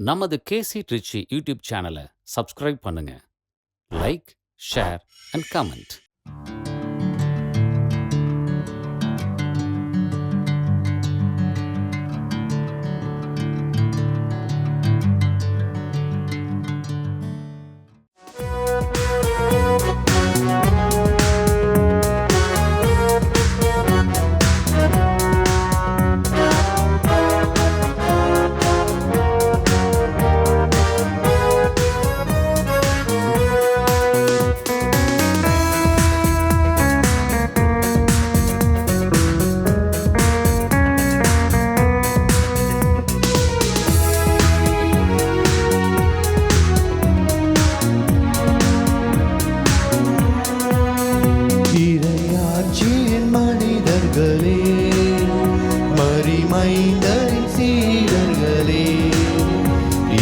நமது KC Trichy YouTube சேனலை subscribe பண்ணுங்க. Like, share and comment. மரிமைந்தரின் சீடர்களே,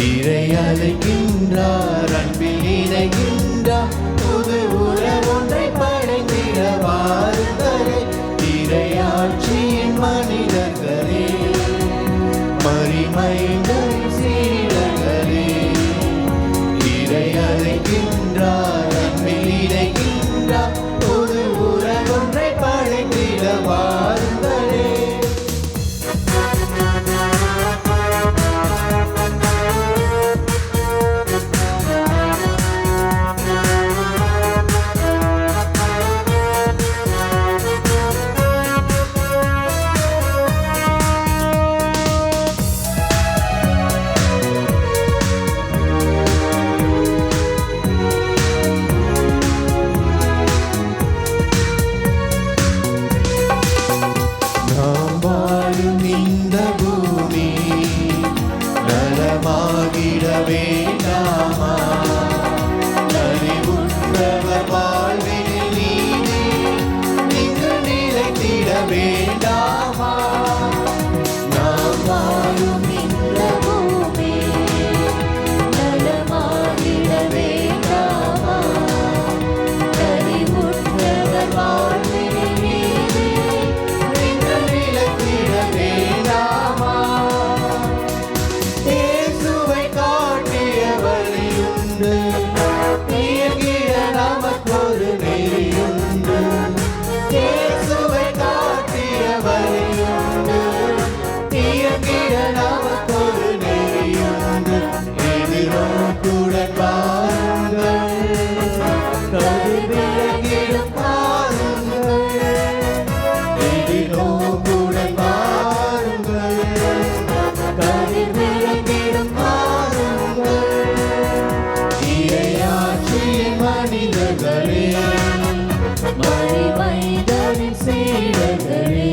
இறை அழைக்கின்றார், அன்பில் இணைகின்றார், புது உறவொன்றை படைத்திட வாருங்களே. இறையாட்சியின் மனிதர்களே, மரிமைந்தரின் சீடர்களே, இறை அழைக்கின்றார், அன்பில் இணைகின்றார், புது உறவொன்றை படைத்திட வாருங்களே. இந்த பூமி நலமாகிட வேண்டாமா? அறிவுற்றவர் வாழ்வில் நீதி இங்கு நிலைத்திட வேண்டாமா? நாம் வாழும் இந்த பூமி நலமாகிட வேண்டாமா? அறிவுற்றவர் வாழ்வில் நீதி இங்கு நிலைத்திட வேண்டாமா? இயேசுவை காட்டிய வழியுண்டு, இயங்கிட நமக்கொரு நெறியுண்டு. இயேசுவை காட்டிய வழியுண்டு, இயங்கிட நமக்கொரு நெறியுண்டு. எதிர்நோக்குடன் பாருங்கள், கதிர்விளக்கிடும் பாருங்கள். எதிர்நோக்குடன் பாருங்கள், கதிர்விளக்கிடும் பாருங்கள். இறையாட்சியின் மனிதர்களே, மரிமைந்தரின் சீடர்களே,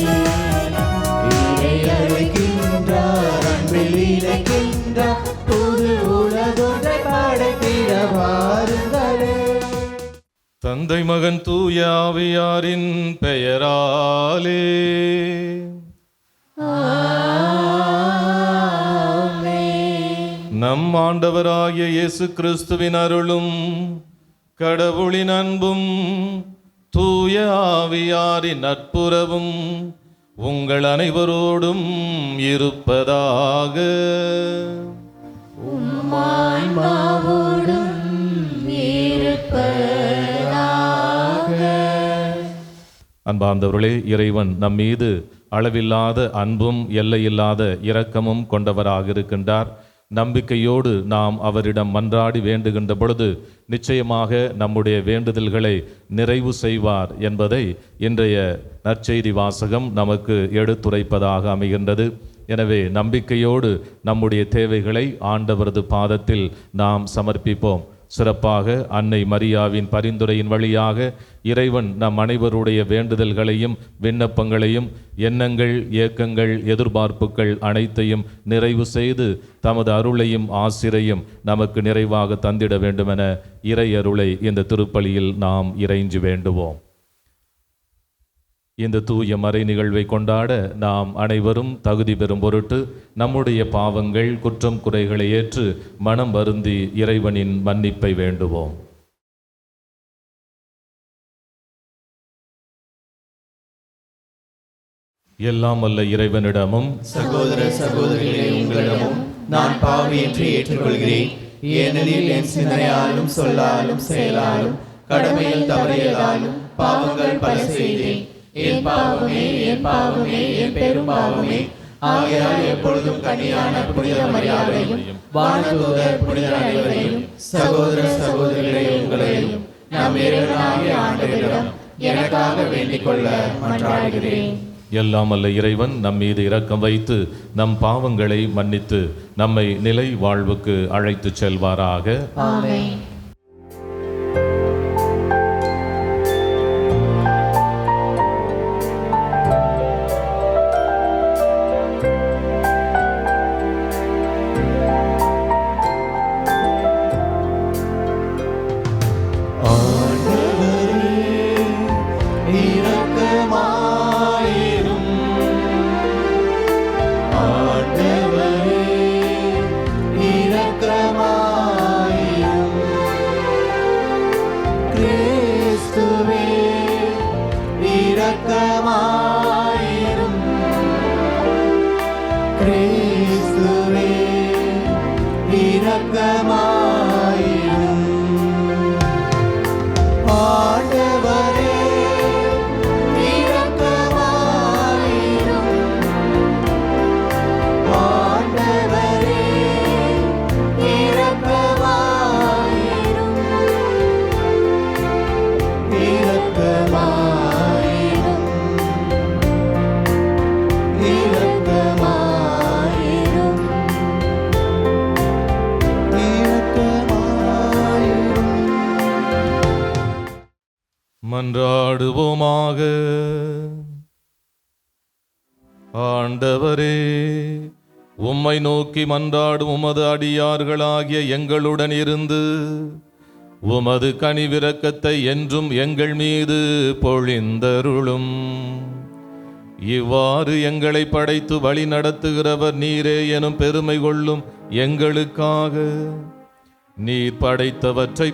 இறை அழைக்கின்றார், அன்பில் இணைக்கின்றார், புது உலகொன்றை படைத்திட வாருங்களே. தந்தை மகன் தூய ஆவியாரின் பெயராலே நம் ஆண்டவராகிய இயேசு கிறிஸ்துவின் அருளும் கடவுளின் அன்பும் தூய ஆவியாரின் நட்புறவும் உங்கள் அனைவரோடும் இருப்பதாக. அன்பார்ந்தவர்களே, இறைவன் நம் மீது அளவில்லாத அன்பும் எல்லையில்லாத இரக்கமும் கொண்டவராக இருக்கின்றார். நம்பிக்கையோடு நாம் அவரிடம் மன்றாடி வேண்டுகின்ற பொழுது நிச்சயமாக நம்முடைய வேண்டுதல்களை நிறைவு செய்வார் என்பதை இன்றைய நற்செய்தி வாசகம் நமக்கு எடுத்துரைப்பதாக அமைகின்றது. எனவே நம்பிக்கையோடு நம்முடைய தேவைகளை ஆண்டவரது பாதத்தில் நாம் சமர்ப்பிப்போம். சிறப்பாக அன்னை மரியாவின் பரிந்துரையின் வழியாக இறைவன் நம் அனைவருடைய வேண்டுதல்களையும் விண்ணப்பங்களையும் எண்ணங்கள், ஏக்கங்கள், எதிர்பார்ப்புகள் அனைத்தையும் நிறைவு செய்து தமது அருளையும் ஆசிரையும் நமக்கு நிறைவாக தந்திட வேண்டுமென இறை அருளை இந்த திருப்பலியில் நாம் இறைஞ்சி வேண்டுவோம். இந்த தூய மறை நிகழ்வை கொண்டாட நாம் அனைவரும் தகுதி பெறும் பொருட்டு நம்முடைய பாவங்கள், குற்றம், குறைகளை ஏற்று மனம் வருந்தி இறைவனின் மன்னிப்பை வேண்டுவோம். எல்லாம் வல்ல இறைவனிடமும் சகோதர சகோதரிகளே உங்களிடமும் நான் பாவி என்று ஏற்றுக்கொள்கிறேன். ஏனெனில் என் சிந்தனையாலும் சொல்லாலும் செயலாலும் கடமையில் தவறியதாலும் பாவங்கள் பல செய்தேன். என் பாவமே, என் பாவமே, என் பெரும் பாவமே. ஆகையால் எப்பொழுதும் கன்னியான புனித மரியாதையும் வானதூதர் புனிதர் அனைவரையும் சகோதர சகோதரிகளையும் உங்களையும் நம் இறைவனாகிய ஆண்டவரிடம் எனக்காக வேண்டிக் கொள்ள மன்றாடுகிறேன். எல்லாம் அல்ல இறைவன் நம் மீது இரக்கம் வைத்து நம் பாவங்களை மன்னித்து நம்மை நிலை வாழ்வுக்கு அழைத்து செல்வாராக. ஆமென். மன்றாடுவோமாக. ஆண்டவரே, உம்மை நோக்கி மன்றாடும் உமது அடியார்களாகிய எங்களுடன் இருந்து உமது கனிவிரக்கத்தை என்றும் எங்கள் மீது பொழிந்தருளும். இவ்வாறு எங்களை படைத்து வழி நடத்துகிறவர் நீரே எனும் பெருமை கொள்ளும் எங்களுக்காக நீர் படைத்தவற்றை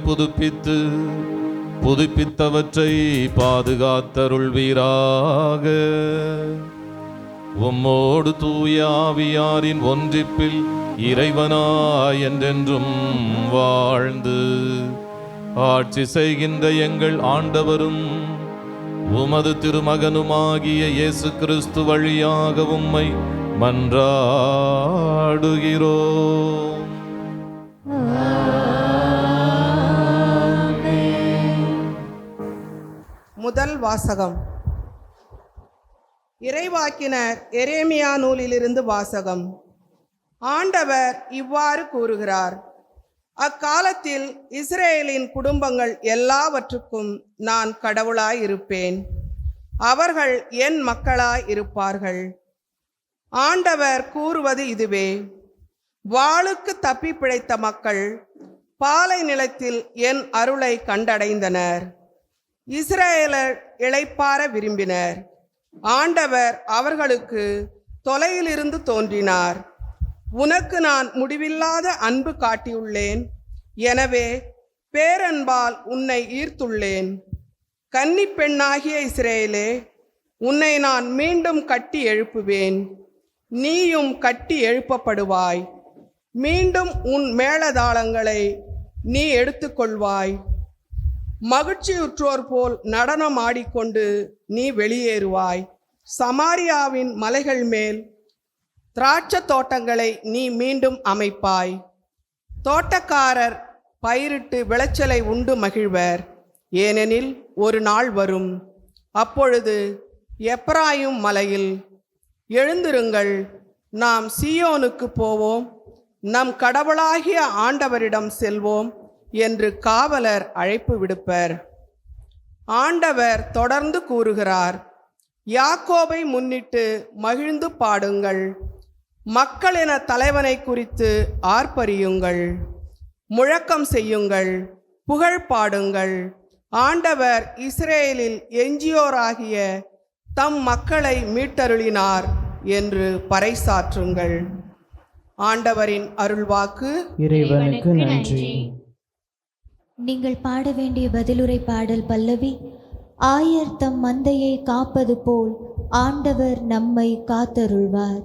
புதுப்பித்தவற்றை பாதுகாத்தருள்வீராக. உம்மோடு தூய ஆவியாரின் ஒன்றிப்பில் இறைவனாய் என்றென்றும் வாழ்ந்து ஆட்சி செய்கின்ற எங்கள் ஆண்டவரும் உமது திருமகனுமாகிய இயேசு கிறிஸ்து வழியாக உம்மை மன்றாடுகிறோம். முதல் வாசகம். இறைவாக்கினர் எரேமியா நூலிலிருந்து வாசகம். ஆண்டவர் இவ்வாறு கூறுகிறார்: அக்காலத்தில் இஸ்ரேலின் குடும்பங்கள் எல்லாவற்றுக்கும் நான் கடவுளாய் இருப்பேன், அவர்கள் என் மக்களாய் இருப்பார்கள். ஆண்டவர் கூறுவது இதுவே: வாளுக்கு தப்பி பிழைத்த மக்கள் பாலை நிலத்தில் என் அருளை கண்டடைந்தனர். இஸ்ரேலர் இளைப்பாற விரும்பினர். ஆண்டவர் அவர்களுக்கு தொலையிலிருந்து தோன்றினார். உனக்கு நான் முடிவில்லாத அன்பு காட்டியுள்ளேன், எனவே பேரன்பால் உன்னை ஈர்த்துள்ளேன். கன்னி பெண்ணாகிய இஸ்ரேலே, உன்னை நான் மீண்டும் கட்டி எழுப்புவேன், நீயும் கட்டி எழுப்பப்படுவாய். மீண்டும் உன் மேளதாளங்களை நீ எடுத்துக்கொள்வாய். மகிழ்ச்சியுற்றோர் போல் நடனம் ஆடிக்கொண்டு நீ வெளியேறுவாய். சமாரியாவின் மலைகள் மேல் திராட்சை தோட்டங்களை நீ மீண்டும் அமைப்பாய். தோட்டக்காரர் பயிரிட்டு விளைச்சலை உண்டு மகிழ்வர். ஏனெனில் ஒரு நாள் வரும், அப்பொழுது எப்ராயிம் மலையில், எழுந்திருங்கள், நாம் சீயோனுக்கு போவோம், நம் கடவுளாகிய ஆண்டவரிடம் செல்வோம் என்று காவலர் அழைப்பு விடுப்பர். ஆண்டவர் தொடர்ந்து கூறுகிறார்: யாக்கோபை முன்னிட்டு மகிழ்ந்து பாடுங்கள், மக்களின தலைவனை குறித்து ஆர்ப்பரியுங்கள், முழக்கம் செய்யுங்கள், புகழ் பாடுங்கள். ஆண்டவர் இஸ்ரேலில் எஞ்சியோராகிய தம் மக்களை மீட்டருளினார் என்று பறைசாற்றுங்கள். ஆண்டவரின் அருள்வாக்கு. இறைவனுக்கு நன்றி. நீங்கள் பாட வேண்டிய பதிலுரை பாடல் பல்லவி: ஆயர் தம் மந்தையை காப்பது போல் ஆண்டவர் நம்மை காத்தருள்வார்.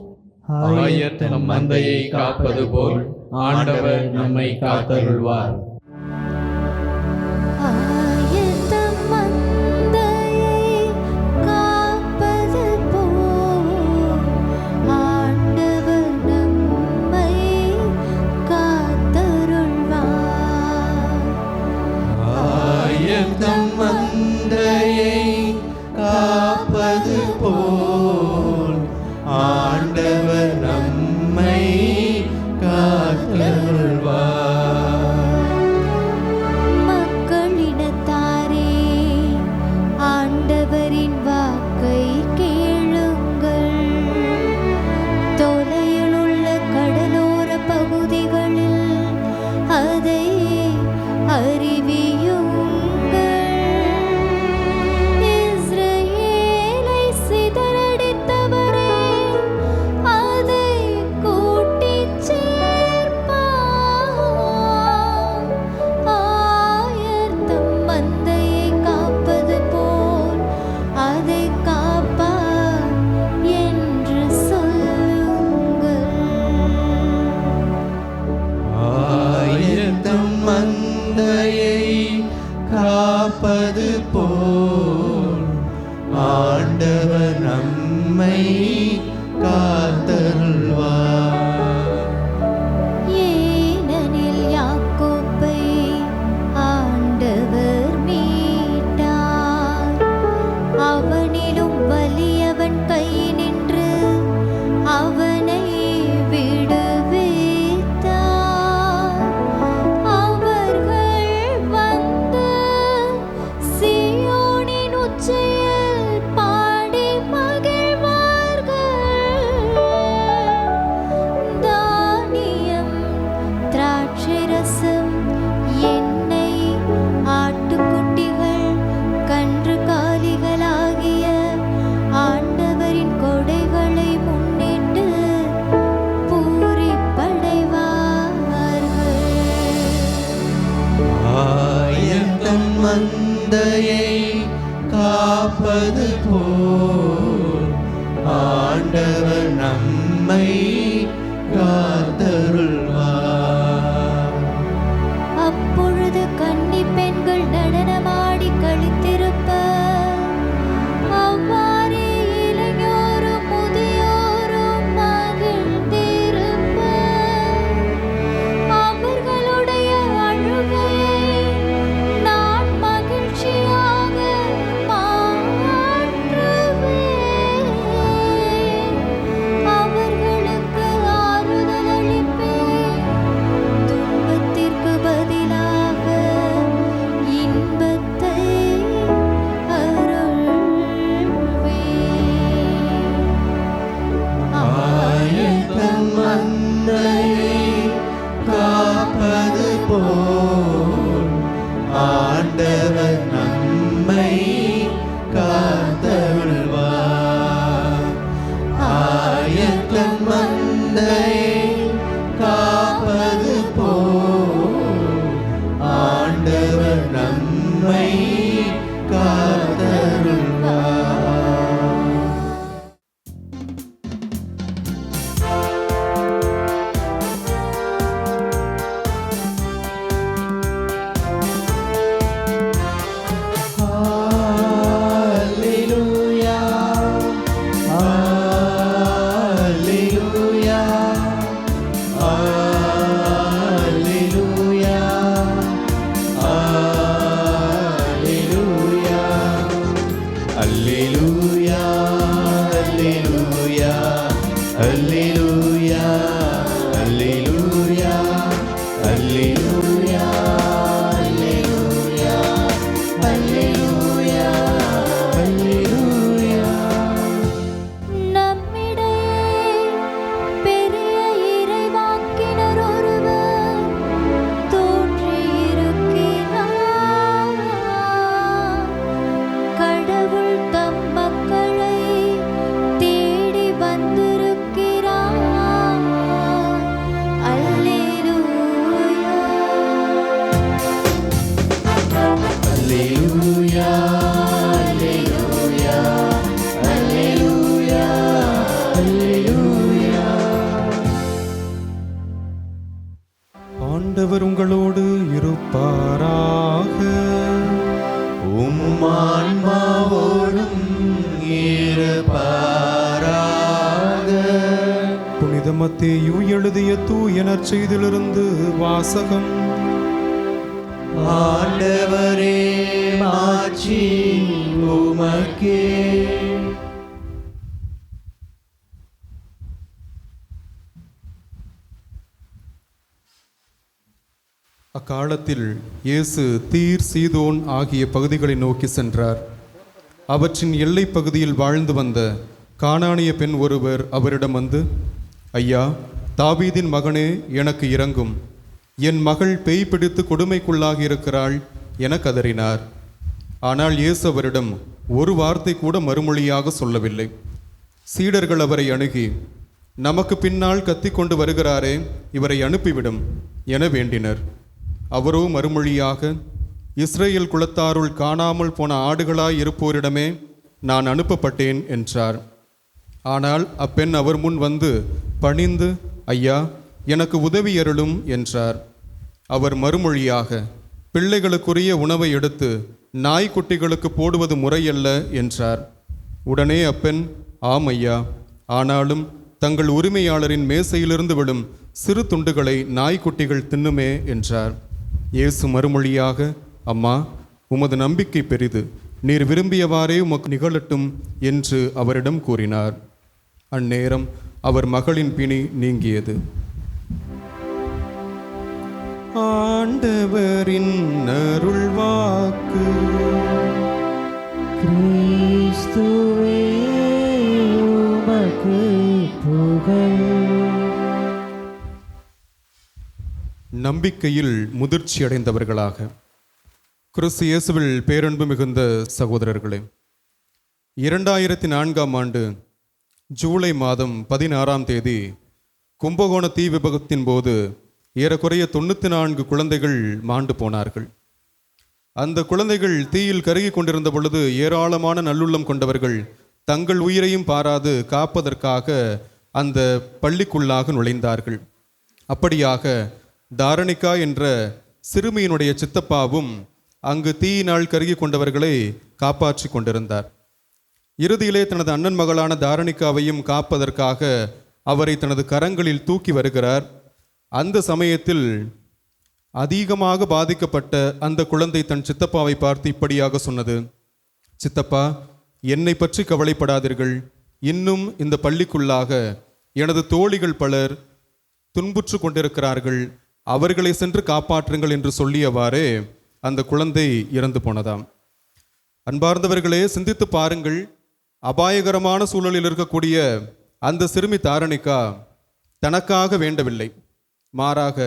ஆயர் தம் மந்தையை காப்பது போல் ஆண்டவர் நம்மை காத்தருள்வார். ஆயத்தம் மந்தையை காப்பது போல் ஆண்டவர் நம்மை காத்தருள்வார். ஆயர் தம் மந்தையை காப்பது போல் ஆண்டவர் நம்மை காத்தருள்வார். மக்களினத்தாரே, ஆண்டவரின் வாக்கை கேளுங்கள். தொலையிலுள்ள கடலோர பகுதிகளில் அதை அறிவியுங்கள். இஸ்ரவேலை சிதறடித்தவரே, அதை கூட்டிச் சேர்ப்பார். ஆயர் தம் மந்தையை காப்பது போல் அதை காப்பார் என்று சொல்லுங்கள். ஆயர் தம் மந்தையை காப்பது போல் ஆண்டவர் நம்மை காத்தருள்வார். ஏனெனில் யாக்கோப்பை ஆண்டவர் மீட்டார். அவனிலும் வலியவன் கையினின்று அவனை விடுவித்தார். அவர்கள் வந்து சீயோனின் உச்சியில் பாடி மகிழ்வார்கள். தானியம், திராட்சைரசம், எண்ணெய், ஆட்டுக்குட்டிகள், கன்றுகாலிகளாகிய ஆண்டவரின் கொடைகளை முன்னிட்டு பூரிப்படைவார்கள். ஆயர் தம் மந்தையை காப்பது போல் ஆண்டவர் நம்மை காத்தருள்வார். அப்பொழுது கன்னிப் பெண்கள் நடனமாடி களித்திருப்பர். அவ்வாறே இளையோரும் முதியோரும் மகிழ்ந்திருப்பர். அவர்களுடைய அழுகையை நான் மகிழ்ச்சியாக மாற்றுவேன். அவர்களுக்கு ஆறுதல் அளிப்பேன். துன்பத்திற்கு பதிலாக இன்பத்தை அருள்வேன். ஆயர் தம் மந்தையை காப்பது போல் ஆண்டவர் நம்மை காத்தருள்வார். ஆயர் தம் மந்தையை காப்பது போல் ஆண்டவர் நம்மை காத்தருள்வார். Hallelujah, hallelujah, hallelujah, hallelujah, hallelujah, hallelujah, hallelujah, hallelujah, hallelujah, hallelujah. நம்மிடையே பெரிய இறைவாக்கினர் ஒருவர் தோன்றியிருக்கிறார். கடவுள் தம் மக்களை தேடி வந்திருக்கிறார். புனித மத்தேயு எழுதிய தூய நற்செய்தியிலிருந்து வாசகம். ஆண்டவரே மாட்சி உமக்கே. அக்காலத்தில் இயேசு தீர், சீதோன் ஆகிய பகுதிகளை நோக்கி சென்றார். அவற்றின் எல்லைப் பகுதியில் வாழ்ந்து வந்த கானானிய பெண் ஒருவர் அவரிடம் வந்து, ஐயா, தாவீதின் மகனே, எனக்கு இரங்கும், என் மகள் பேய் பிடித்து கொடுமைக்குள்ளாகி இருக்கிறாள் என கதறினார். ஆனால் இயேசு அவரிடம் ஒரு வார்த்தை கூட மறுமொழியாக சொல்லவில்லை. சீடர்கள் அவரை அணுகி, நமக்கு பின்னால் கத்திக்கொண்டு வருகிறாரே, இவரை அனுப்பிவிடும் என வேண்டினர். அவரோ மறுமொழியாக, இஸ்ரேல் குலத்தாருள் காணாமல் போன ஆடுகளாய் இருப்போரிடமே நான் அனுப்பப்பட்டேன் என்றார். ஆனால் அப்பெண் அவர் முன் வந்து பணிந்து, ஐயா, எனக்கு உதவி அருளும் என்றார். அவர் மறுமொழியாக, பிள்ளைகளுக்குரிய உணவை எடுத்து நாய்க்குட்டிகளுக்கு போடுவது முறையல்ல என்றார். உடனே அப்பெண், ஆம் ஐயா, ஆனாலும் தங்கள் உரிமையாளரின் மேசையிலிருந்து விடும் சிறு துண்டுகளை நாய்க்குட்டிகள் தின்னுமே என்றார். இயேசு மறுமொழியாக, அம்மா, உமது நம்பிக்கை பெரிது, நீர் விரும்பியவாறே உமக்கு நிகழட்டும் என்று அவரிடம் கூறினார். அந்நேரம் அவர் மகளின் பிணி நீங்கியது. ஆண்டவரின் அருள்வாக்கு. கிறிஸ்துவே உமக்கு புகழ். நம்பிக்கையில் முதிர்ச்சி அடைந்தவர்களாக. கிறிஸ்து இயேசுவில் பேரன்பு மிகுந்த சகோதரர்களே, 2004ஆம் ஆண்டு ஜூலை மாதம் 16ஆம் தேதி கும்பகோண தீ விபத்தின் போது ஏறக்குறைய 94 குழந்தைகள் மாண்டு போனார்கள். அந்த குழந்தைகள் தீயில் கருகி கொண்டிருந்த பொழுது ஏராளமான நல்லுள்ளம் கொண்டவர்கள் தங்கள் உயிரையும் பாராது காப்பதற்காக அந்த பள்ளிக்குள்ளாக நுழைந்தார்கள். அப்படியாக தாரணிகா என்ற சிறுமியினுடைய சித்தப்பாவும் அங்கு தீயினால் கருகி கொண்டவர்களை காப்பாற்றி கொண்டிருந்தார். இறுதியிலே தனது அண்ணன் மகளான தாரணிகாவையும் காப்பதற்காக அவரை தனது கரங்களில் தூக்கி வருகிறார். அந்த சமயத்தில் அதிகமாக பாதிக்கப்பட்ட அந்த குழந்தை தன் சித்தப்பாவை பார்த்து இப்படியாக சொன்னது, சித்தப்பா, என்னை பற்றி கவலைப்படாதீர்கள், இன்னும் இந்த பள்ளிக்குள்ளாக எனது தோழிகள் பலர் துன்புற்று கொண்டிருக்கிறார்கள், அவர்களை சென்று காப்பாற்றுங்கள் என்று சொல்லியவாறே அந்த குழந்தை இறந்து போனதாம். அன்பார்ந்தவர்களே, சிந்தித்து பாருங்கள். அபாயகரமான சூழலில் இருக்கக்கூடிய அந்த சிறுமி தாரணிகா தனக்காக வேண்டவில்லை, மாறாக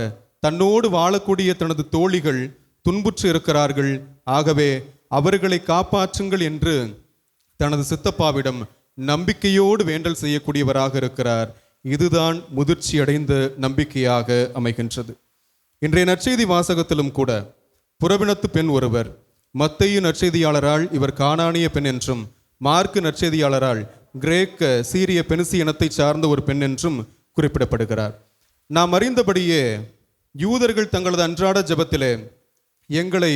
தன்னோடு வாழக்கூடிய தனது தோழிகள் துன்புற்று இருக்கிறார்கள், ஆகவே அவர்களை காப்பாற்றுங்கள் என்று தனது சித்தப்பாவிடம் நம்பிக்கையோடு வேண்டல் செய்யக்கூடியவராக இருக்கிறார். இதுதான் முதிர்ச்சி அடைந்த நம்பிக்கையாக அமைகின்றது. இன்றைய நற்செய்தி வாசகத்திலும் கூட புறவினத்து பெண் ஒருவர், மத்தேயு நற்செய்தியாளரால் இவர் கானானிய பெண் என்றும், மார்க்கு நற்செய்தியாளரால் கிரேக்க சீரிய பெனிசி இனத்தை சார்ந்த ஒரு பெண் என்றும் குறிப்பிடப்படுகிறார். நாம் அறிந்தபடியே யூதர்கள் தங்களது அன்றாட ஜெபத்திலே எங்களை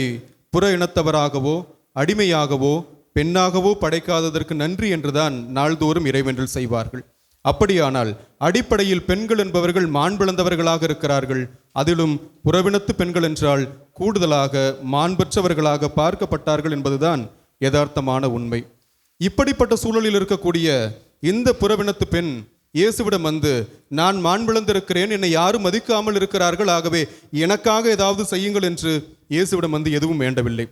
புற இனத்தவராகவோ அடிமையாகவோ பெண்ணாகவோ படைக்காததற்கு நன்றி என்றுதான் நாள்தோறும் இறைவேண்டல் செய்வார்கள். அப்படியானால் அடிப்படையில் பெண்கள் என்பவர்கள் மாண்பிழந்தவர்களாக இருக்கிறார்கள். அதிலும் புறவினத்து பெண்கள் என்றால் கூடுதலாக மாண்பற்றவர்களாக பார்க்கப்பட்டார்கள் என்பதுதான் யதார்த்தமான உண்மை. இப்படிப்பட்ட சூழலில் இருக்கக்கூடிய இந்த புறவினத்து பெண் இயேசுவிடம் வந்து, நான் மாண்பிழந்திருக்கிறேன், என்னை யாரும் மதிக்காமல் இருக்கிறார்கள், ஆகவே எனக்காக ஏதாவது செய்யுங்கள் என்று இயேசுவிடம் வந்து எதுவும் வேண்டவில்லை.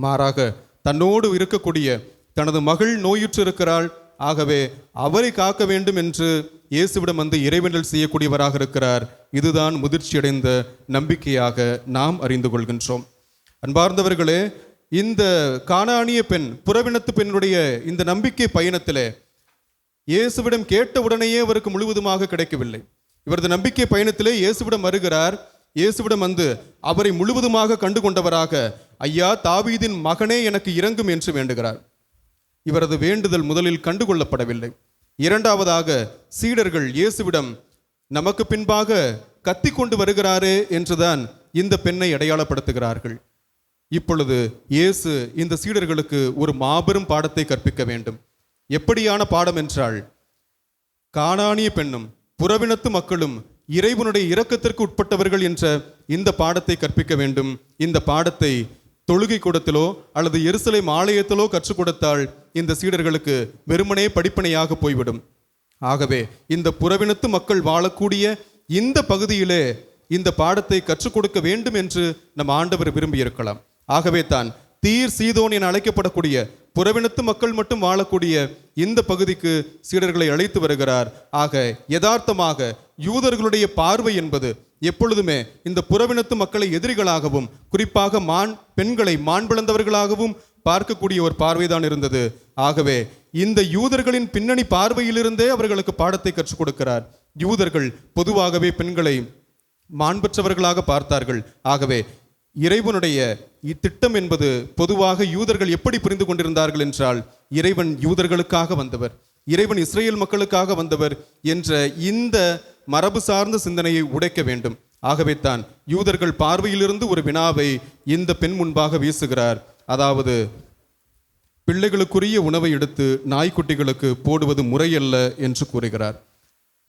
மாறாக தன்னோடு இருக்கக்கூடிய தனது மகள் நோயுற்று இருக்கிறாள், ஆகவே அவரை காக்க வேண்டும் என்று இயேசுவிடம் வந்து இறைவேண்டல் செய்யக்கூடியவராக இருக்கிறார். இதுதான் முதிர்ச்சியடைந்த நம்பிக்கையாக நாம் அறிந்து கொள்கின்றோம். அன்பார்ந்தவர்களே, இந்த கானானிய பெண், புறவினத்து பெண்ணுடைய இந்த நம்பிக்கை பயணத்திலே இயேசுவிடம் கேட்ட உடனேயே அவருக்கு முழுவதுமாக கிடைக்கவில்லை. இவரது நம்பிக்கை பயணத்திலே இயேசுவிடம் வருகிறார். இயேசுவிடம் வந்து அவரை முழுவதுமாக கண்டு கொண்டவராக, ஐயா, தாவீதின் மகனே, எனக்கு இரங்கும் என்று வேண்டுகிறார். இவரது வேண்டுதல் முதலில் கண்டுகொள்ளப்படவில்லை. இரண்டாவதாக சீடர்கள் இயேசுவிடம், நமக்கு பின்பாக கத்தி கொண்டு வருகிறாரே என்றுதான் இந்த பெண்ணை அடையாளப்படுத்துகிறார்கள். இப்பொழுது இயேசு இந்த சீடர்களுக்கு ஒரு மாபெரும் பாடத்தை கற்பிக்க வேண்டும். எப்படியான பாடம் என்றால், கானானிய பெண்ணும் புறவினத்து மக்களும் இறைவனுடைய இரக்கத்திற்கு உட்பட்டவர்கள் என்ற இந்த பாடத்தை கற்பிக்க வேண்டும். இந்த பாடத்தை தொழுகை கூடத்திலோ அல்லது எருசலேம் ஆலயத்திலோ கற்றுக் கொடுத்தால் இந்த சீடர்களுக்கு வெறுமனே படிப்பனையாக போய்விடும். ஆகவே இந்த புறவினத்து மக்கள் வாழக்கூடிய இந்த பகுதியிலே இந்த பாடத்தை கற்றுக் கொடுக்க வேண்டும் என்று நம் ஆண்டவர் விரும்பியிருக்கலாம். ஆகவே தான் தீர் சீதோன் என அழைக்கப்படக்கூடிய புறவினத்து மக்கள் மட்டும் வாழக்கூடிய இந்த பகுதிக்கு சீடர்களை அழைத்து வருகிறார். ஆக யதார்த்தமாக யூதர்களுடைய பார்வை என்பது எப்பொழுதுமே இந்த புறவினத்து மக்களை எதிரிகளாகவும், குறிப்பாக பெண்களை மான் பிளந்தவர்களாகவும் பார்க்கக்கூடிய ஒரு பார்வைதான் இருந்தது. ஆகவே இந்த யூதர்களின் பின்னணி பார்வையிலிருந்தே அவர்களுக்கு பாடத்தை கற்றுக் கொடுக்கிறார். யூதர்கள் பொதுவாகவே பெண்களை மாண்பற்றவர்களாக பார்த்தார்கள். ஆகவே இறைவனுடைய இத்திட்டம் என்பது பொதுவாக யூதர்கள் எப்படி புரிந்து கொண்டிருந்தார்கள் என்றால், இறைவன் யூதர்களுக்காக வந்தவர், இறைவன் இஸ்ரேல் மக்களுக்காக வந்தவர் என்ற இந்த மரபு சார்ந்த சிந்தனையை உடைக்க வேண்டும். ஆகவே தான் யூதர்கள் பார்வையிலிருந்து ஒரு வினாவை இந்த பெண் முன்பாக வீசுகிறார். அதாவது, பிள்ளைகளுக்குரிய உணவை எடுத்து நாய்க்குட்டிகளுக்கு போடுவது முறையல்ல என்று கூறுகிறார்.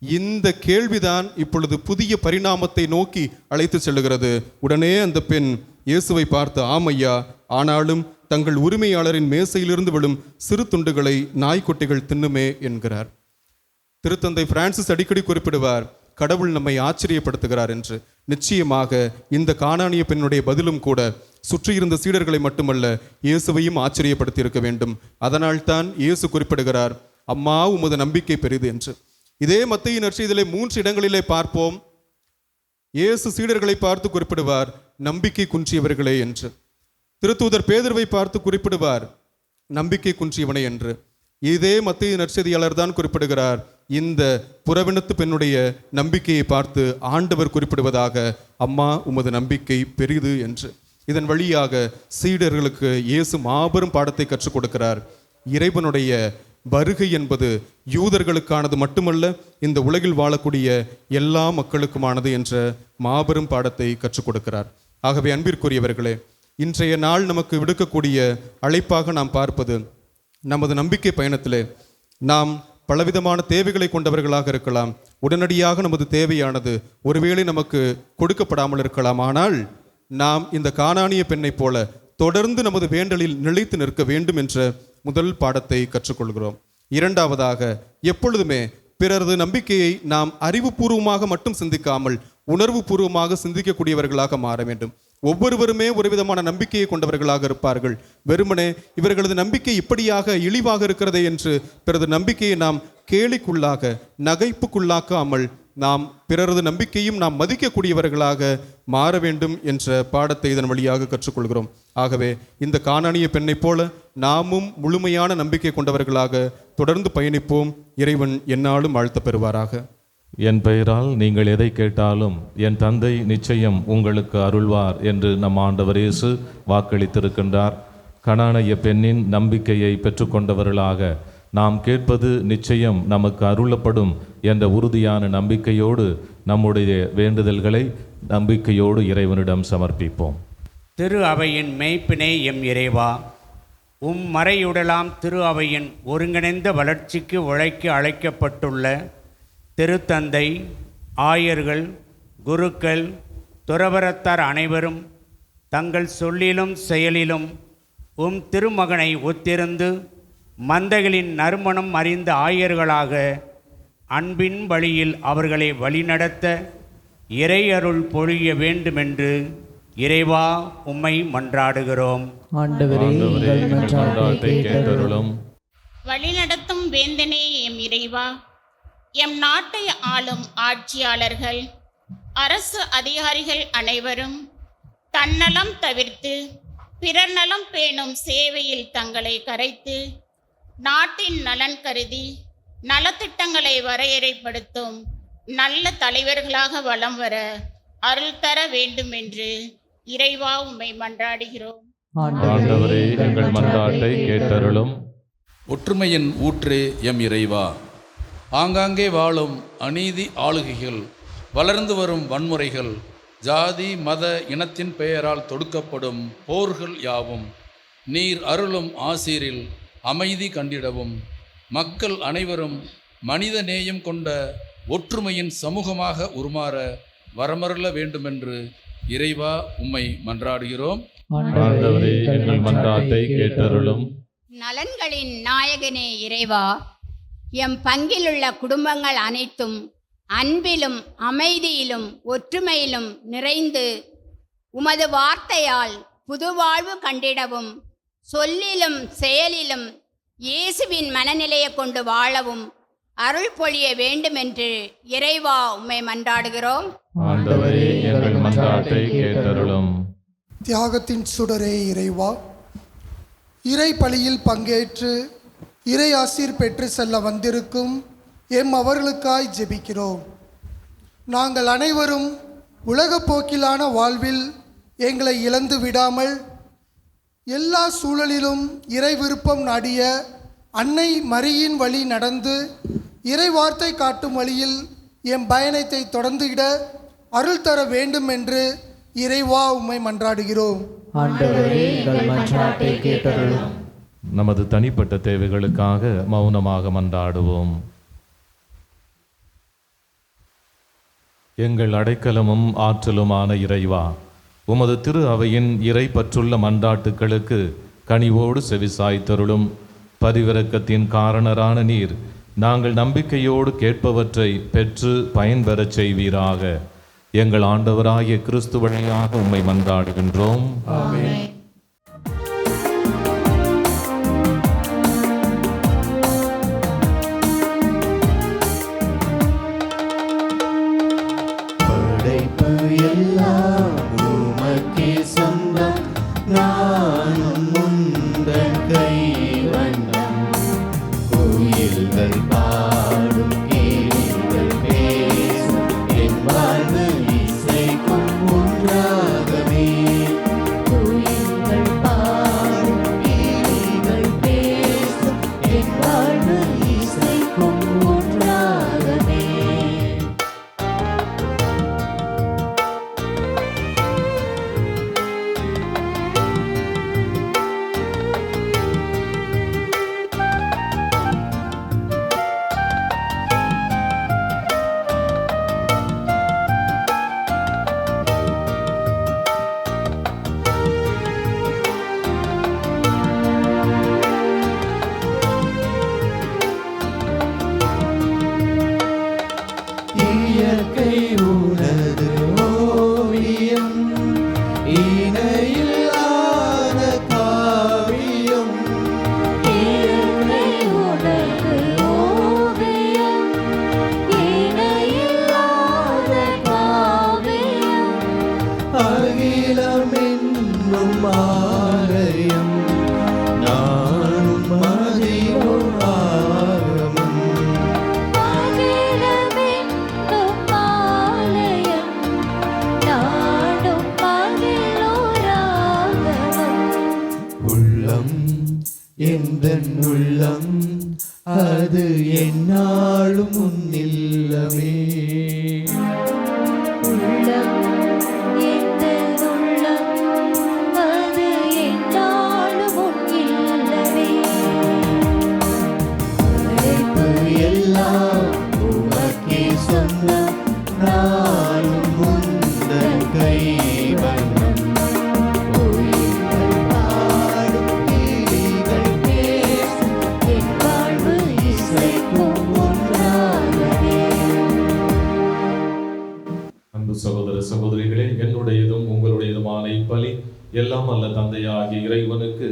இந்த கேள்விதான் இப்பொழுது புதிய பரிணாமத்தை நோக்கி அழைத்து செல்லுகிறது. உடனே அந்த பெண் இயேசுவை பார்த்து, ஆமையா, ஆனாலும் தங்கள் உரிமையாளரின் மேசையிலிருந்து விழும் சிறு துண்டுகளை நாய்க்குட்டிகள் தின்னுமே என்கிறார். திருத்தந்தை பிரான்சிஸ் அடிக்கடி குறிப்பிடுவார், கடவுள் நம்மை ஆச்சரியப்படுத்துகிறார் என்று. நிச்சயமாக இந்த கானானிய பெண்ணுடைய பதிலும் கூட சுற்றியிருந்த சீடர்களை மட்டுமல்ல, இயேசுவையும் ஆச்சரியப்படுத்தி இருக்க வேண்டும். அதனால்தான் இயேசு குறிப்பிடுகிறார், அம்மா உமது நம்பிக்கை பெரிது என்று. இதே மத்தேயு நற்செய்தியிலே 3 இடங்களிலே பார்ப்போம். இயேசு சீடர்களை பார்த்து குறிப்பிடுவார், நம்பிக்கை குன்றியவர்களே என்று. திருத்தூதர் பேதுருவை பார்த்து குறிப்பிடுவார், நம்பிக்கை குன்றியவனே என்று. இதே மத்தேயு நற்செய்தியாளர் தான் குறிப்பிடுகிறார், இந்த புறவினத்து பெண்ணுடைய நம்பிக்கையை பார்த்து ஆண்டவர் குறிப்பிடுவதாக, அம்மா உமது நம்பிக்கை பெரிது என்று. இதன் வழியாக சீடர்களுக்கு இயேசு மாபெரும் பாடத்தை கற்றுக் கொடுக்கிறார். இறைவனுடைய வருகை என்பது யூதர்களுக்கானது மட்டுமல்ல, இந்த உலகில் வாழக்கூடிய எல்லா மக்களுக்குமானது என்ற மாபெரும் பாடத்தை கற்றுக் கொடுக்கிறார். ஆகவே அன்பிற்குரியவர்களே, இன்றைய நாள் நமக்கு விடுக்கக்கூடிய அழைப்பாக நாம் பார்ப்பது, நமது நம்பிக்கை பயணத்திலே நாம் பலவிதமான தேவைகளை கொண்டவர்களாக இருக்கலாம். உடனடியாக நமது தேவையானது ஒருவேளை நமக்கு கொடுக்கப்படாமல் இருக்கலாம். ஆனால் நாம் இந்த கானானிய பெண்ணைப் போல தொடர்ந்து நமது வேண்டலில் நிலைத்து நிற்க வேண்டும் என்ற முதல் பாடத்தை கற்றுக்கொள்கிறோம். இரண்டாவதாக, எப்பொழுதுமே பிறரது நம்பிக்கையை நாம் அறிவுபூர்வமாக மட்டும் சிந்திக்காமல் உணர்வு பூர்வமாக சிந்திக்கக்கூடியவர்களாக மாற வேண்டும். ஒவ்வொருவருமே ஒரு விதமான நம்பிக்கையை கொண்டவர்களாக இருப்பார்கள். வெறுமனே இவர்களது நம்பிக்கை இப்படியாக இழிவாக இருக்கிறதே என்று பிறரது நம்பிக்கையை நாம் கேலிக்குள்ளாக நகைப்புக்குள்ளாக்காமல் நாம் பிறரது நம்பிக்கையும் நாம் மதிக்கக்கூடியவர்களாக மாற வேண்டும் என்ற பாடத்தை இதன் வழியாக கற்றுக்கொள்கிறோம். ஆகவே இந்த கானானிய பெண்ணைப் போல நாமும் முழுமையான நம்பிக்கை கொண்டவர்களாக தொடர்ந்து பயணிப்போம். இறைவன் எந்நாளும் வாழ்த்த பெறுவாராக. என் பெயரால் நீங்கள் எதை கேட்டாலும் என் தந்தை நிச்சயம் உங்களுக்கு அருள்வார் என்று நம் ஆண்டவர் இயேசு வாக்களித்திருக்கின்றார். கானானிய பெண்ணின் நம்பிக்கையை பெற்றுக்கொண்டவர்களாக நாம் கேட்பது நிச்சயம் நமக்கு அருளப்படும் என்ற உறுதியான நம்பிக்கையோடு நம்முடைய வேண்டுதல்களை நம்பிக்கையோடு இறைவனிடம் சமர்ப்பிப்போம். திரு அவையின் மெய்ப்பினை எம் இறைவா, மறையுடலாம் திரு அவையின் ஒருங்கிணைந்த வளர்ச்சிக்கு உழைக்க அழைக்கப்பட்டுள்ள திருத்தந்தை, ஆயர்கள், குருக்கள், துறவரத்தார் அனைவரும் தங்கள் சொல்லிலும் செயலிலும் திருமகனை ஒத்திருந்து மந்தைகளின் நறுமணம் அறிந்த ஆயர்களாக அன்பின் வழியில் அவர்களை வழிநடத்த இறையருள் பொழிய வேண்டுமென்று இறைவா உம்மை மன்றாடுகிறோம். வழிநடத்தும் வேந்தனே எம் இறைவா, எம் நாட்டை ஆளும் ஆட்சியாளர்கள், அரசு அதிகாரிகள் அனைவரும் தன்னலம் தவிர்த்து பிறர் நலம் பேணும் சேவையில் தங்களை கரைத்து நாட்டின் நலன் கருதி நலத்திட்டங்களை வரையறைப்படுத்தும் நல்ல தலைவர்களாக வலம் வர அருள் தர வேண்டும் என்று இறைவா உம்மை மன்றாடுகிறோம். ஆண்டவரே, எங்கள் மன்றாட்டை கேட்டருளும். ஒற்றுமையின் ஊற்றே எம் இறைவா, ஆங்காங்கே வாழும் அநீதி ஆளுகைகள், வளர்ந்து வரும் வன்முறைகள், ஜாதி மத இனத்தின் பெயரால் தொடுக்கப்படும் போர்கள் யாவும் நீர் அருளும் ஆசீரில் அமைதி கண்டிடவும் மக்கள் அனைவரும் மனித நேயம் கொண்ட ஒற்றுமையின் சமூகமாக உருமாற வரமருள வேண்டுமென்று இறைவா உம்மை மன்றாடுகிறோம். ஆண்டவரே, எங்கள் மன்றாட்டை கேட்டருளும். நலன்களின் நாயகனே இறைவா, எம் பங்கிலுள்ள குடும்பங்கள் அனைத்தும் அன்பிலும் அமைதியிலும் ஒற்றுமையிலும் நிறைந்து உமது வார்த்தையால் புதுவாழ்வு கண்டிடவும் சொல்லிலும் செயலிலும் இயேசுவின் மனநிலையை கொண்டு வாழவும் அருள் பொழிய வேண்டுமென்று இறைவா உம்மை மன்றாடுகிறோம். ஆண்டவரே, எங்கள் மன்றாட்டை கேட்டருளும். தியாகத்தின் சுடரே இறைவா, இறை பலியில் பங்கேற்று இறை ஆசீர் பெற்று செல்ல வந்திருக்கும் அவர்களுக்காய் ஜெபிக்கிறோம். நாங்கள் அனைவரும் உலகப் போக்கிலான வாழ்வில் எங்களை இழந்து விடாமல் எல்லா சூழலிலும் இறை விருப்பம் நாடிய அன்னை மரியின் வழி நடந்து இறை வார்த்தை காட்டும் வழியில் எம் பயணத்தை தொடர்ந்துவிட அருள் தர வேண்டும் என்று இறைவா உம்மை மன்றாடுகிறோம். ஆண்டவரே, எங்கள் மன்றாட்டை கேட்டருளும். நமது தனிப்பட்ட தேவைகளுக்காக மௌனமாக மன்றாடுவோம். எங்கள் அடைக்கலமும் ஆற்றலுமான இறைவா, உமது திரு அவையின் இறை பற்றுள்ள மன்றாட்டுக்களுக்கு கனிவோடு செவிசாய்த்தருளும். பரிவிரக்கத்தின் காரணரான நீர் நாங்கள் நம்பிக்கையோடு கேட்பவற்றை பெற்று பயன்பெறச் செய்வீராக. எங்கள் ஆண்டவராகிய கிறிஸ்து வழியாக உம்மை மன்றாடுகின்றோம். ஆமென். படைப்பு எல்லாம் உமக்கே சொந்தம், நானும் உந்தன் கைவண்ணம். கோயில்கள் பாடும் கேள்விகள் பேசும், என் வாழ்வு இசைக்கும் ஒன்றாகவே. கோயில்கள் பாடும் கேள்விகள் பேசும், என் வாழ்வு இசைக்கும் ஒன்றாகவே. இயற்கை உனது ஓவியம், இணையில்லாத காவியம். இயற்கை உனது ஓவியம், இணையில்லாத காவியம். அகிலம் என்னும் ஆலயம், நானும் அதிலும் ஆகமம். அகிலமென்னும் ஆலயம், நாடும் மகிழோராகமம். உள்ளம் எந்தன் உள்ளம், அது என்னாலும் உன்னில்லமே. உள்ளம் எந்தன் உள்ளம், அது என்னாலும் உன் இல்லமே. படைப்பு எல்லாம் உமக்கே சொந்தம், நானும் உந்தன் கைவண்ணம். கோயில்கள் பாடும் கேள்விகள் பேசும், என் வாழ்வு இசைக்கும் ஒன்றாகவே. அன்பு சகோதர சகோதரிகளே, என்னுடையதும் உங்களுடையதுமான இப்பலி எல்லாம் அல்ல தந்தையாகிய இறைவனுக்கு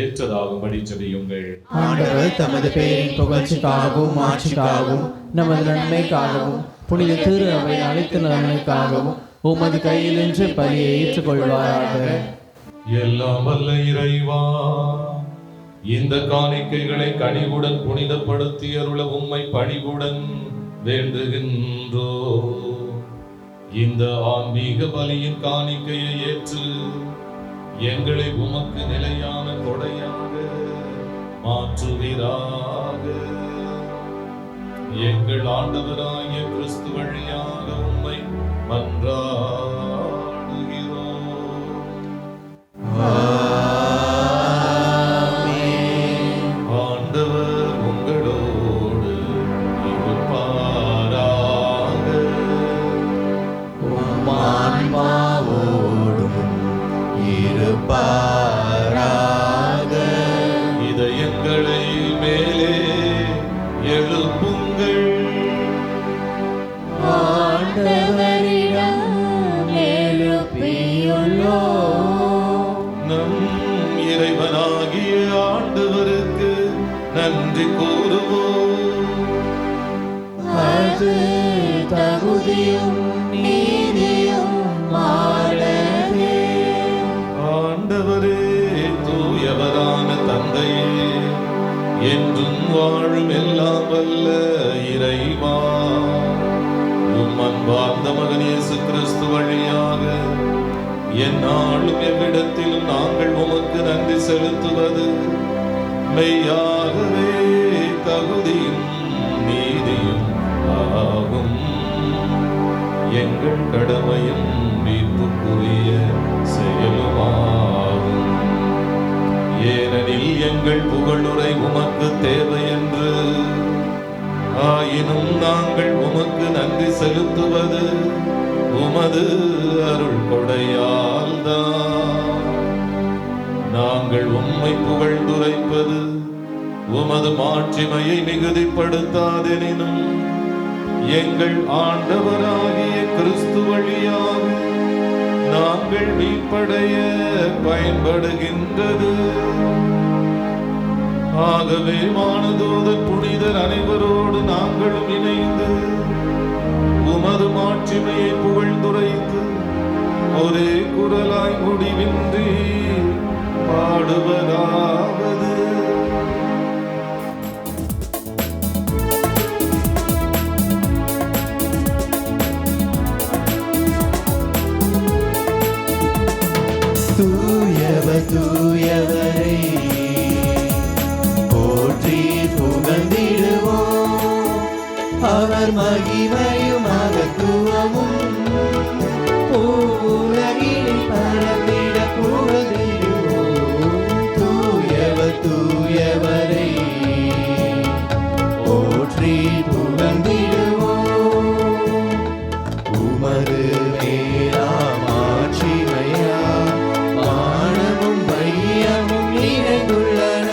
ஏற்றதாகும்படி ஜெபியுங்கள். ஆண்டவர் தமது பெயரின் புகழ்ச்சிக்காகவும் மாட்சிக்காகவும் நமது நன்மைக்காகவும் புனித திரு அவை அனைத்து நன்மைக்காகவும் உமது கையிலின்று பலியை ஏற்றுக்கொள்வாராக. எல்லாம் வல்ல இறைவா, இந்த காணிக்கைகளை கனிவுடன் புனிதப்படுத்தி அருள உம்மை பணிவுடன் வேண்டுகின்றோ. இந்த ஆன்மீக பலியின் காணிக்கையை ஏற்று எங்களை உமக்கு நிலையான கொடையாக மாற்றுவீராக. எங்கள் ஆண்டவராகிய கிறிஸ்து வழியாக உம்மை மன்றாடுகிறோம். ஆண்டவர் உங்களோடு மாற்று தகுதியும் நீதியும் மாறவே. ஆண்டவரே, தூயவரான தந்தையே, என்றும் வாழும் எல்லாம் வல்ல இறைவா, உம் அன்பார்ந்த மகன் இயேசு கிறிஸ்து வழியாக எந்நாளும் எவ்விடத்திலும் நாங்கள் உமக்கு நன்றி செலுத்துவது மெய்யாகவே தகுதியும் நீதியும் ஆகும். எங்கள் கடமையும் மீட்புக்குரிய செயலுமாகும். ஏனெனில் எங்கள் புகழுரை உமக்கு தேவை என்று, ஆயினும் நாங்கள் உமக்கு நன்றி செலுத்துவது உமது அருள் கொடையால்தான். நாங்கள் உம்மை புகழ்ந்துரைப்பது உமது மாட்சிமையை மிகுதிப்படுத்தாதெனினும் எங்கள் ஆண்டவராகிய கிறிஸ்து வழியாக நாங்கள் மீட்படைய பயன்படுகின்றது. ஆகவே வானதூதர் புனிதர் அனைவரோடு நாங்களும் இணைந்து உமது மாட்சிமையை புகழ்ந்துரைத்து ஒரே குரலாய் முடிவின்றி பாடுவதாவது. தூயவர் தூயவரை போற்றி புகழ்ந்திடுவோம். அவர் மகிமையும் மகத்துவமும் உலகில் பரந்திட புகழ்ந்திடுவோம். தூயவர் தூயவரை போற்றி புகழ்ந்திடுவோம். உமது மேலாம் ஆட்சிமையா வானமும் மையமும் நிறைந்துள்ளன.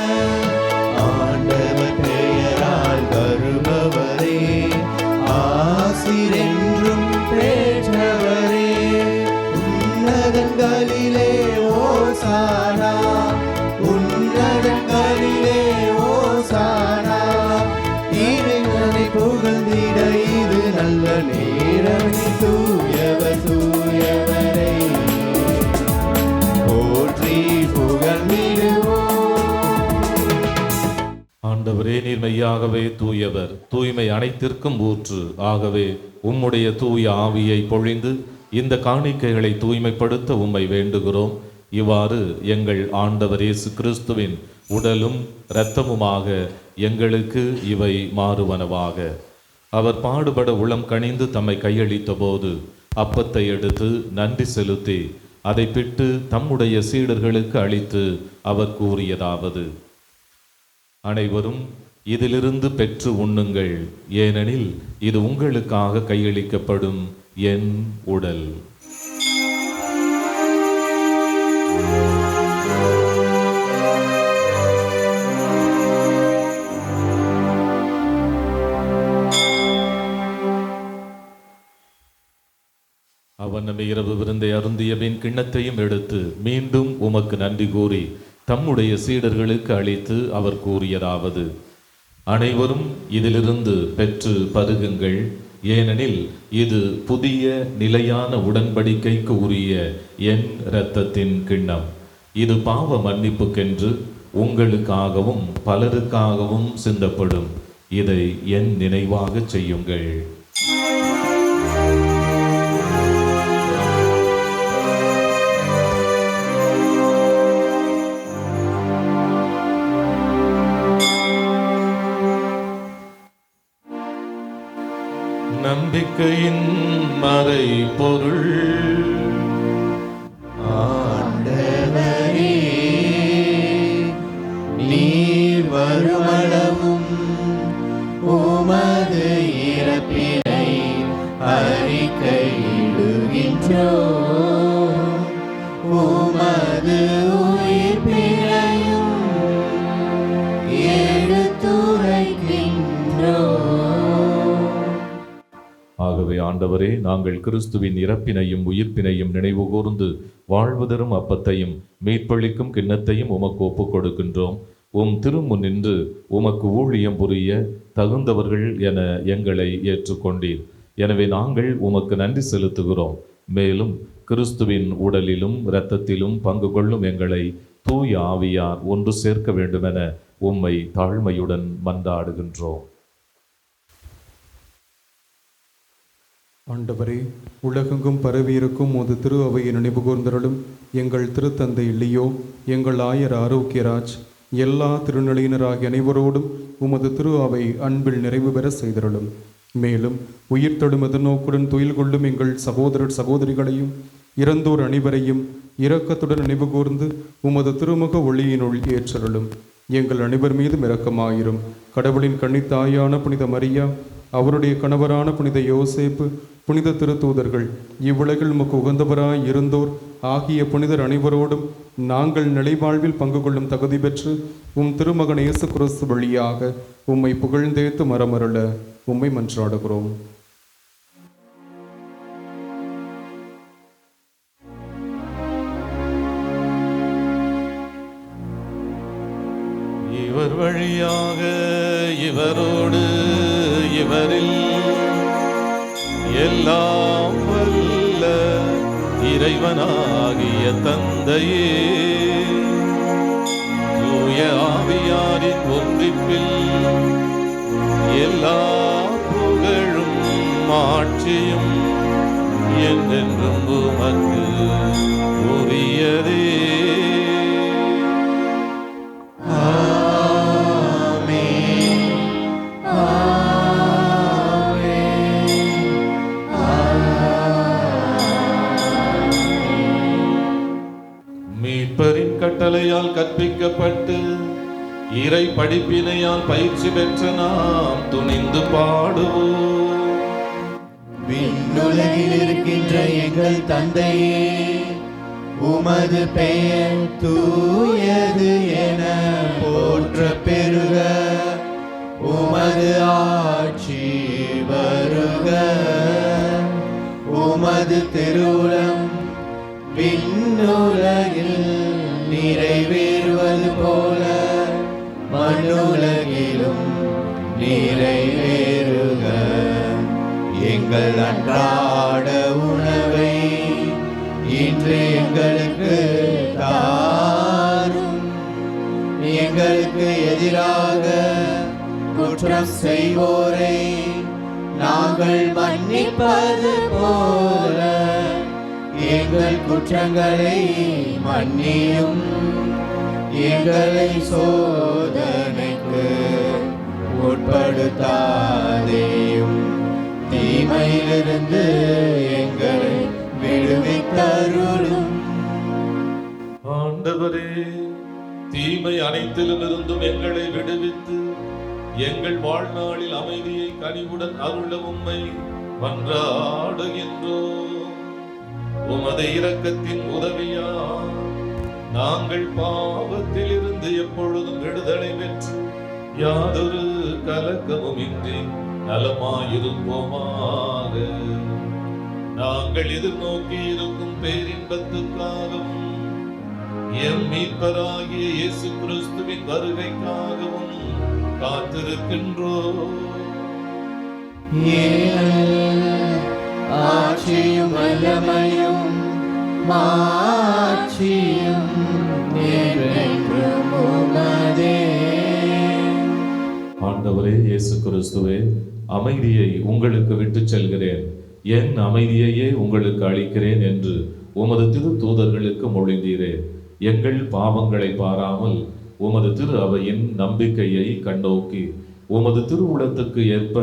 ஆண்டவர் பெயரால் வருபவரே, ஆசிரென்றும் பெற்றவரே. உன்னதங்களிலே ஓசானா, உன்னதங்களிலே ஓசானா. இறைவனை புகழ்ந்திட இது நல்ல நேரம். தூயவர் தூயவரை போற்றி புகழ்ந்திடுவோம். ஆண்டவரே, நீர் மெய்யாகவே தூயவர், தூய்மை அனைத்திற்கும் ஊற்று. ஆகவே உம்முடைய தூய ஆவியை பொழிந்து இந்த காணிக்கைகளை தூய்மைப்படுத்த உம்மை வேண்டுகிறோம். இவ்வாறு எங்கள் ஆண்டவர் இயேசு கிறிஸ்துவின் உடலும் இரத்தமுமாக எங்களுக்கு இவை மாறுவனவாக. அவர் பாடுபட உளம் கனிந்து தம்மை கையளித்த போது அப்பத்தை எடுத்து நன்றி செலுத்தி அதை பிட்டு தம்முடைய சீடர்களுக்கு அளித்து அவர் கூறியதாவது: அனைவரும் இதிலிருந்து பெற்று உண்ணுங்கள், ஏனெனில் இது உங்களுக்காக கையளிக்கப்படும் என் உடல். அவன் நம்மை இரவு விருந்தை அருந்திய பின் கிண்ணத்தையும் எடுத்து மீண்டும் உமக்கு நன்றி கூறி தம்முடைய சீடர்களுக்கு அளித்து அவர் கூறியதாவது: அனைவரும் இதிலிருந்து பெற்று பருகுங்கள், ஏனெனில் இது புதிய நிலையான உடன்படிக்கைக்கு உரிய என் இரத்தத்தின் கிண்ணம். இது பாவ மன்னிப்புக்கென்று உங்களுக்காகவும் பலருக்காகவும் சிந்தப்படும். இதை என் நினைவாக செய்யுங்கள். நம்பிக்கையின் மறை பொருள். ஆண்டவரே, நீர் வருமளவும் உமது இறப்பினை அறிக்கையிடுகின்றோம். உமது உயிர்ப்பினையும் எடுத்துரைக்கின்றோம். ஆகவே ஆண்டவரே, நாங்கள் கிறிஸ்துவின் இறப்பினையும் உயிர்ப்பினையும் நினைவு கூர்ந்து வாழ்வு தரும் அப்பத்தையும் மீட்பளிக்கும் கிண்ணத்தையும் உமக்கு ஒப்புக் கொடுக்கின்றோம். உம் திருமுன் நின்று உமக்கு ஊழியம் புரிய தகுந்தவர்கள் என எங்களை ஏற்றுக்கொண்டீர். எனவே நாங்கள் உமக்கு நன்றி செலுத்துகிறோம். மேலும் கிறிஸ்துவின் உடலிலும் இரத்தத்திலும் பங்கு கொள்ளும் எங்களை தூய ஆவியார் ஒன்று சேர்க்க வேண்டுமென உம்மை தாழ்மையுடன் மன்றாடுகின்றோம். ஆண்டவரே, உலகெங்கும் பரவியிருக்கும் உமது திரு அவையை நினைவு கூர்ந்தருளும். எங்கள் திருத்தந்தை லியோ, எங்கள் ஆயர் ஆரோக்கியராஜ், எல்லா திருநிலையினராகிய அனைவரோடும் உமது திரு அவை அன்பில் நிறைவு பெற செய்தருளும். மேலும் உயிர்த்தெழும் எதிர்நோக்குடன் துயில் கொள்ளும் எங்கள் சகோதரர் சகோதரிகளையும் இறந்தோர் அனைவரையும் இரக்கத்துடன் நினைவு கூர்ந்து உமது திருமுக ஒளியினுள் ஏற்றருளும். எங்கள் அனைவர் மீதும் இரக்கமாயிரும். கடவுளின் கன்னித்தாயான புனித மரியா, அவருடைய கணவரான புனித யோசேப்பு, புனித திருத்தூதர்கள், இவ்வுலகில் உமக்கு உகந்தவராய் இருந்தோர் ஆகிய புனிதர் அனைவரோடும் நாங்கள் நிலைவாழ்வில் பங்கு கொள்ளும் தகுதி பெற்று உம் திருமகன் இயேசு கிறிஸ்து வழியாக உம்மை புகழ்ந்தேத்து மரமருள உம்மை மன்றாடுகிறோம். இவர் வழியாக இவரோடு இவரில் எல்லாம் வல்ல இறைவனாகிய தந்தையே, தூய ஆவியாரின் ஒன்றிப்பில் எல்லா புகழும் ஆட்சியும் என்றென்றும் உமக்கு உரியதே. மீட்பரின் கட்டளையால் கற்பிக்கப்பட்டு இறை படிப்பினையால் பயிற்சி பெற்ற நாம் துணிந்து பாடுவோம். விண்ணுலகில் இருக்கின்ற எங்கள் தந்தையே, உமது பெயர் தூயது என போற்ற பெருக, உமது ஆட்சி வருக, உமது திருவுளம் விண்ணுலகில் நிறைவேறுவது போல மண்ணுலகிலும் நிறைவேறுக. எங்கள் அன்றாட உணவை இன்று எங்களுக்கு தாரும். எங்களுக்கு எதிராக குற்றம் செய்வோரை நாங்கள் மன்னிப்பது போல எங்கள் குற்றங்களை மன்னியும். எங்களை சோதனைக்கு உட்படுத்தாதேயும், தீமையிலிருந்து எங்களை விடுவித்தருளும். ஆண்டவரே, தீமை அனைத்திலும் இருந்தும் எங்களை விடுவித்து எங்கள் வாழ்நாளில் அமைதியை கனிவுடன் அருள உம்மை மன்றாடுகின்றோம். உமது இரக்கத்தின் உதவியால் நாங்கள் பாவத்தில் இருந்து எப்பொழுதும் விடுதலை பெற்று யாதொரு கலக்கமும் இன்றி நலமாயிருப்போமாக. நாங்கள் எதிர்நோக்கி இருக்கும் பேரின்பத்துக்காகவும் எம் மீட்பராகிய இயேசு கிறிஸ்துவின் வருகைக்காகவும் காத்திருக்கின்றோம். ஆட்சியும் வல்லமையும் மாட்சியும் என்றென்றும் உமதே. ஆண்டவரே இயேசு கிறிஸ்துவே, அமைதியை உங்களுக்கு விட்டுச் செல்கிறேன், என் அமைதியையே உங்களுக்கு அளிக்கிறேன் என்று உமது திரு தூதர்களுக்கு மொழிந்தீரே. எங்கள் பாவங்களை பாராமல் உமது திரு அவையின் நம்பிக்கையை கண்ணோக்கி உமது திருவுளத்துக்கு ஏற்ப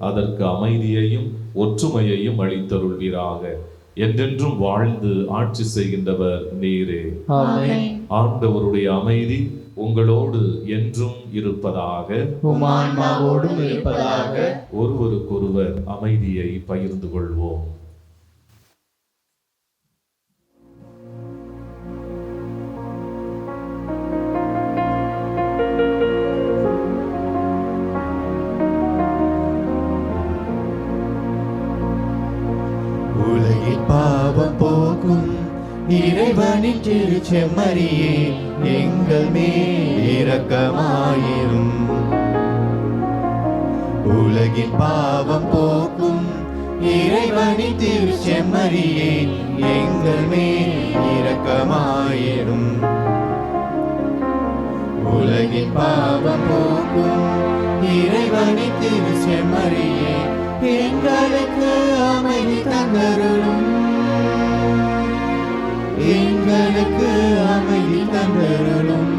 அதற்கு அமைதியையும் ஒற்றுமையையும் அளித்தருள்வீராக. என்றென்றும் வாழ்ந்து ஆட்சி செய்கின்றவர் நீரே. ஆண்டவருடைய அமைதி உங்களோடு என்றும் இருப்பதாக. உமான்மாவோடும் இருப்பதாக. ஒருவருக்கொருவர் அமைதியை பகிர்ந்து கொள்வோம். உலகில் பாவம் போக்கும் இறைவனின் திருச்செம்மறியே, எங்கள் மேல் இரக்கமாயிரும். உலகின் பாவம் போக்கும் இறைவனின் திருச்செம்மறியே, எங்கள் மேல் இரக்கமாயிரும். உலகின் பாவம் போக்கும் இறைவனின் திருச்செம்மறியே, எங்களுக்கு அமைதி தந்தருளும். எங்களுக்கு அமைதி தந்தருளும்.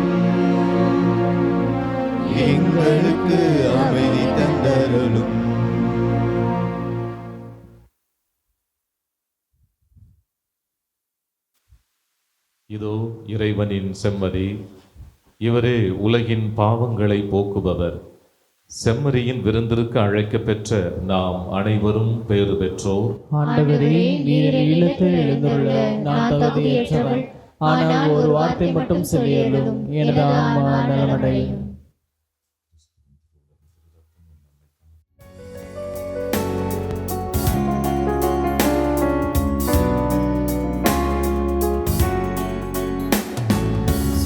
எங்களுக்கு அமைதி தந்தருளும். இதோ இறைவனின் செம்மறி, இவரே உலகின் பாவங்களை போக்குபவர். செம்மறியின் விருந்திற்கு அழைக்கப் பெற்ற நாம் அனைவரும் பேறு பெற்றோர். ஆண்டவரே, நீர் இல்லத்தில் எழுந்துள்ள நான் தகுதியற்றவள், ஆனால் ஒரு வார்த்தை மட்டும் சொல்லியருளும், எனது ஆன்மா நலமடையும்.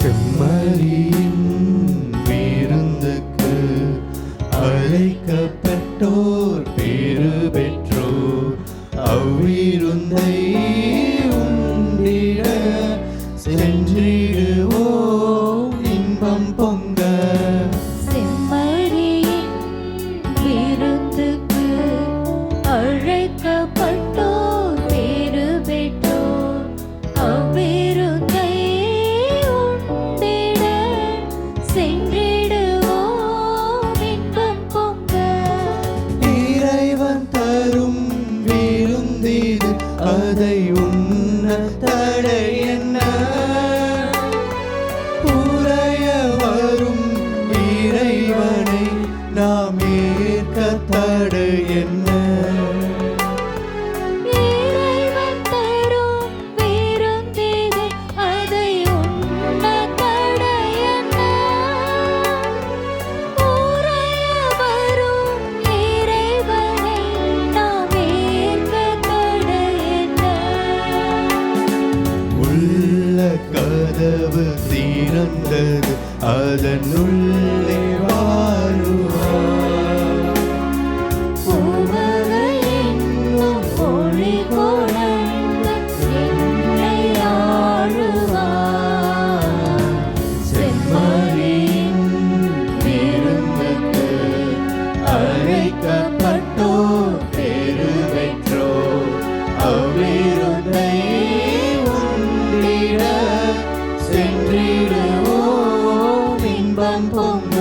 செம்மறியின் விருந்துக்கு அழைக்கப்பட்டோர் பேறு பெற்றோர். அவ்விருந்தை உண்டிட சென்றிடுவோம் இன்பம் பொங்க. செம்மறியின் விருந்துக்கு அழைக்கப்பட்டோர் பேறு பெற்றோர். அவ்விருந்தை உண்டிட சென்றிடுவோம் இன்பம் பொங்க. இறைவன் தரும் விருந்திது, அதை உண்ண தடை என்ன? உறைய வரும் இறைவனை நாம் ஏற்க தடை என்ன? இறைவன் தரும் விருந்திது, அதை உண்ண தடை என்ன? உறைய வரும் இறைவனை நாம் ஏற்க தடை என்ன? உள்ள கதவு திறந்தது, அதனுள்ளே வாழுவார். உவகை என்னும் ஒளி கொணர்ந்து என்னை ஆளுவார். செம்மறியின் விருந்துக்கு அழைக்கப்பட்டோர் பேறு பெற்றோர். அவ்விருந்தை உண்டிட சென்றிடுவோம் இன்பம் பொங்க.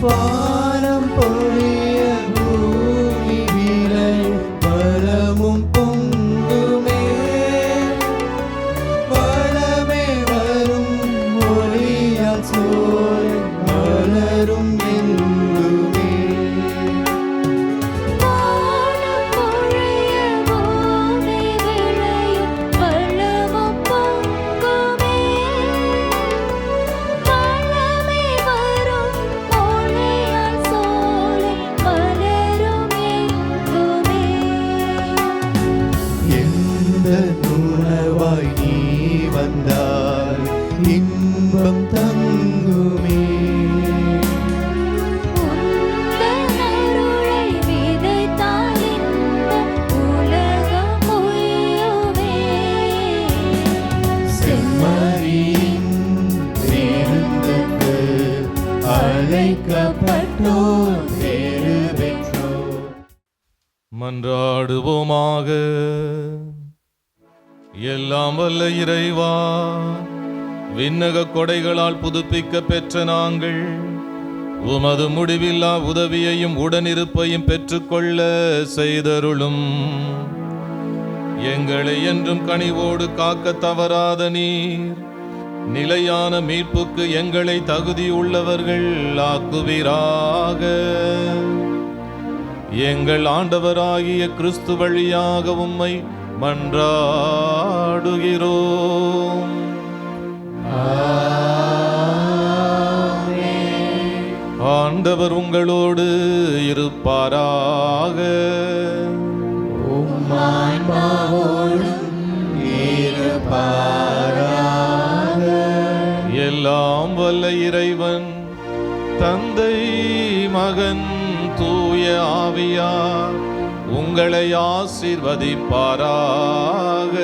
வானம் பொழிய பூமி விளை வளமும் பொங்குமே. வளமே வரும் ஒளியால் சோலை மலரும் எங்குமே. வானம் பொழிய பூமி விளையும் வளமும் பொங்குமே. வளமே வரும் ஒளியால் சோலை மலரும் எங்குமே. எந்த உணவாய் நீ வந்தால் இன்பம் தங்குமே. உந்தன் அருளை விதைத்தால் இந்த உலகம் உய்யுமே. செம்மறியின் விருந்துக்கு அழைக்கப்பட்டோர் பேறு பெற்றோர். மன்றாடுவோமாக. எல்லாம் வல்ல இறைவா, விண்ணக கொடைகளால் புதுப்பிக்க பெற்ற நாங்கள் உமது முடிவில்லா உதவியையும் உடனிருப்பையும் பெற்றுக்கொள்ள செய்தருளும். எங்களை என்றும் கனிவோடு காக்க தவறாத நீர் நிலையான மீட்புக்கு எங்களை தகுதியுள்ளவர்கள் ஆக்குவீராக. எங்கள் ஆண்டவராகிய கிறிஸ்து வழியாக உம்மை மன்றாடுகிறோம். ஆண்டவர் உங்களோடு இருப்பாராக. எல்லாம் வல்ல இறைவன் தந்தை மகன் தூய ஆவியார் உங்களை ஆசீர்வதிப்பாராக.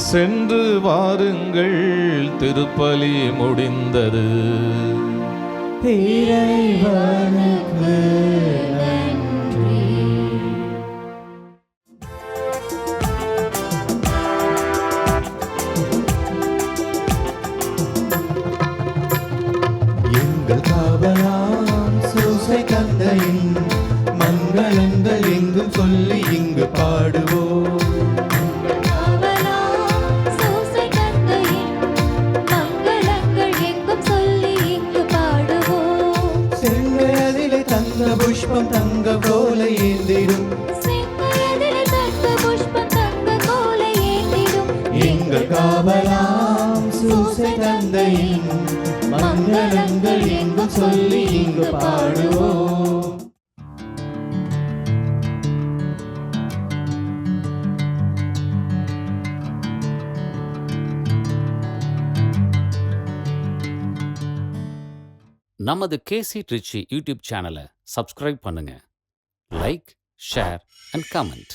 சென்று வாருங்கள், திருப்பலி முடிந்தது. இறைவனுக்கு நன்றி. எங்கள் காவலாம் சூசை தந்தையின் மங்களங்கள் எங்கும் சொல்லி இங்கு பாடுவோம். சூசை தந்தையின் மங்களங்கள் எங்கும் சொல்லி இங்கு பாடுவோம். செங்கதிலே தங்க புஷ்பம் தங்க கோலை ஏந்திடும் செங்கதிலே தங்க புஷ்பம் தங்க கோலை ஏந்திடும் எங்கள் காவலாம் சூசை தந்தையின் மங்களங்கள் எங்கும் சொல்லி இங்கு பாடுவோம். நமது கேசி ட்ரிச்சி யூடியூப் சேனலை சப்ஸ்கிரைப் பண்ணுங்க. Like, share and comment.